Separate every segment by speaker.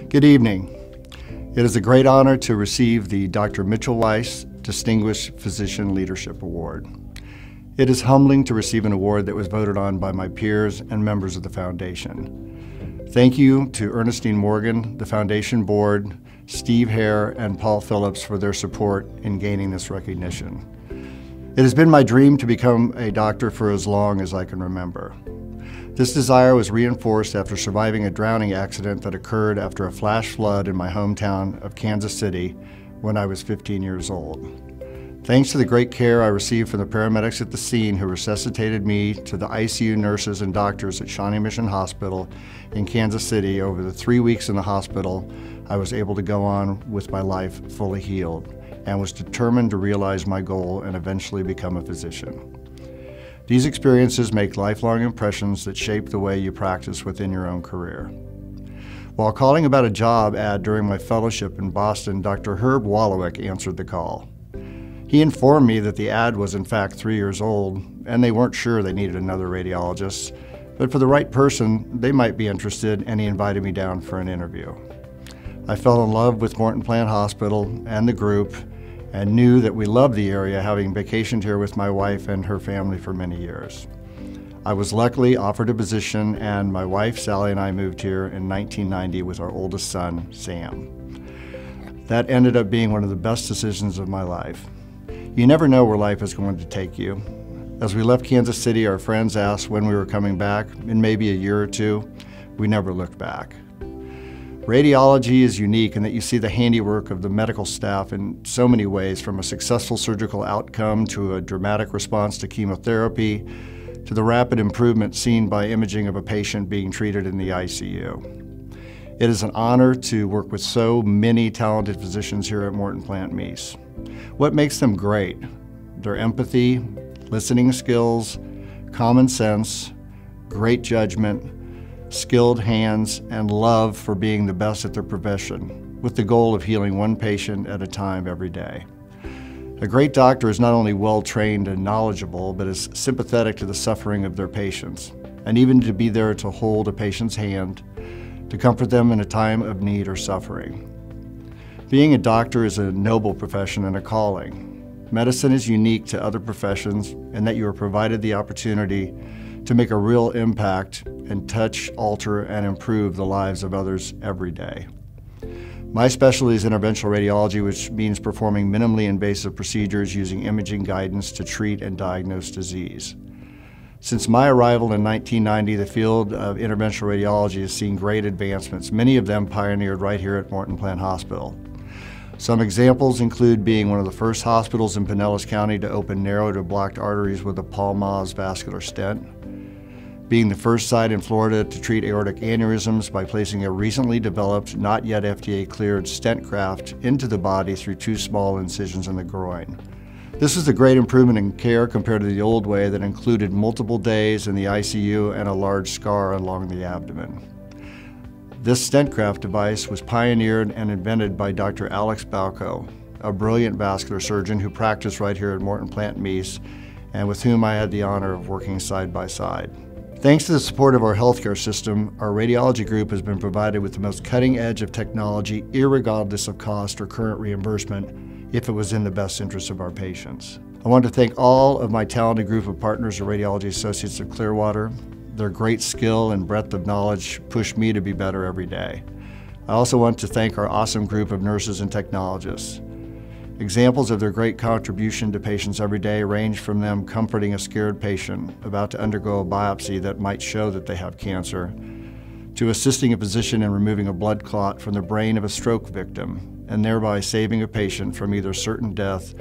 Speaker 1: Good evening. It is a great honor to receive the Dr. Mitchell Weiss Distinguished Physician Leadership Award. It is humbling to receive an award that was voted on by my peers and members of the Foundation. Thank you to Ernestine Morgan, the Foundation Board, Steve Hare, and Paul Phillips for their support in gaining this recognition. It has been my dream to become a doctor for as long as I can remember. This desire was reinforced after surviving a drowning accident that occurred after a flash flood in my hometown of Kansas City when I was 15 years old. Thanks to the great care I received from the paramedics at the scene who resuscitated me, to the ICU nurses and doctors at Shawnee Mission Hospital in Kansas City, over the 3 weeks in the hospital, I was able to go on with my life fully healed and was determined to realize my goal and eventually become a physician. These experiences make lifelong impressions that shape the way you practice within your own career. While calling about a job ad during my fellowship in Boston, Dr. Herb Wallowik answered the call. He informed me that the ad was in fact 3 years old, and they weren't sure they needed another radiologist, but for the right person, they might be interested, and he invited me down for an interview. I fell in love with Morton Plant Hospital and the group, and knew that we loved the area, having vacationed here with my wife and her family for many years. I was luckily offered a position, and my wife Sally and I moved here in 1990 with our oldest son, Sam. That ended up being one of the best decisions of my life. You never know where life is going to take you. As we left Kansas City, our friends asked when we were coming back. In maybe a year or two, we never looked back. Radiology is unique in that you see the handiwork of the medical staff in so many ways, from a successful surgical outcome to a dramatic response to chemotherapy, to the rapid improvement seen by imaging of a patient being treated in the ICU. It is an honor to work with so many talented physicians here at Morton Plant Meese. What makes them great? Their empathy, listening skills, common sense, great judgment, skilled hands, and love for being the best at their profession, with the goal of healing one patient at a time every day. A great doctor is not only well-trained and knowledgeable, but is sympathetic to the suffering of their patients, and even to be there to hold a patient's hand, to comfort them in a time of need or suffering. Being a doctor is a noble profession and a calling. Medicine is unique to other professions in that you are provided the opportunity to make a real impact and touch, alter, and improve the lives of others every day. My specialty is interventional radiology, which means performing minimally invasive procedures using imaging guidance to treat and diagnose disease. Since my arrival in 1990, the field of interventional radiology has seen great advancements, many of them pioneered right here at Morton Plant Hospital. Some examples include being one of the first hospitals in Pinellas County to open narrow to blocked arteries with a Paul-Maz vascular stent, being the first site in Florida to treat aortic aneurysms by placing a recently developed, not yet FDA-cleared stent graft into the body through 2 small incisions in the groin. This is a great improvement in care compared to the old way that included multiple days in the ICU and a large scar along the abdomen. This stent graft device was pioneered and invented by Dr. Alex Balco, a brilliant vascular surgeon who practiced right here at Morton Plant Meese, and with whom I had the honor of working side by side. Thanks to the support of our healthcare system, our radiology group has been provided with the most cutting edge of technology, irregardless of cost or current reimbursement, if it was in the best interest of our patients. I want to thank all of my talented group of partners or radiology associates of Clearwater. Their great skill and breadth of knowledge push me to be better every day. I also want to thank our awesome group of nurses and technologists. Examples of their great contribution to patients every day range from them comforting a scared patient about to undergo a biopsy that might show that they have cancer, to assisting a physician in removing a blood clot from the brain of a stroke victim, and thereby saving a patient from either certain death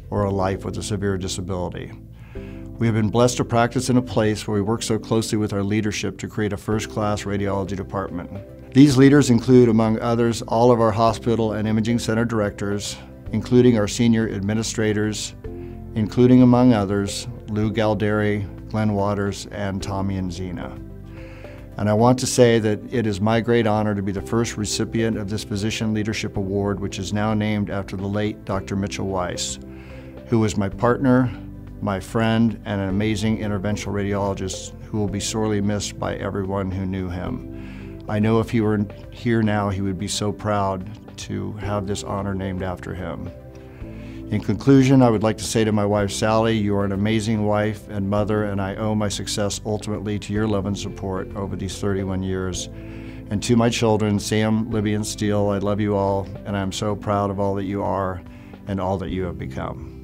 Speaker 1: or a life with a severe disability. We have been blessed to practice in a place where we work so closely with our leadership to create a first-class radiology department. These leaders include, among others, all of our hospital and imaging center directors, including our senior administrators, including, among others, Lou Galderi, Glenn Waters, and Tommy and Zena. And I want to say that it is my great honor to be the first recipient of this Physician Leadership Award, which is now named after the late Dr. Mitchell Weiss, who was my partner, my friend, and an amazing interventional radiologist who will be sorely missed by everyone who knew him. I know if he were here now, he would be so proud to have this honor named after him. In conclusion, I would like to say to my wife, Sally, you are an amazing wife and mother, and I owe my success ultimately to your love and support over these 31 years. And to my children, Sam, Libby, and Steele, I love you all, and I am so proud of all that you are and all that you have become.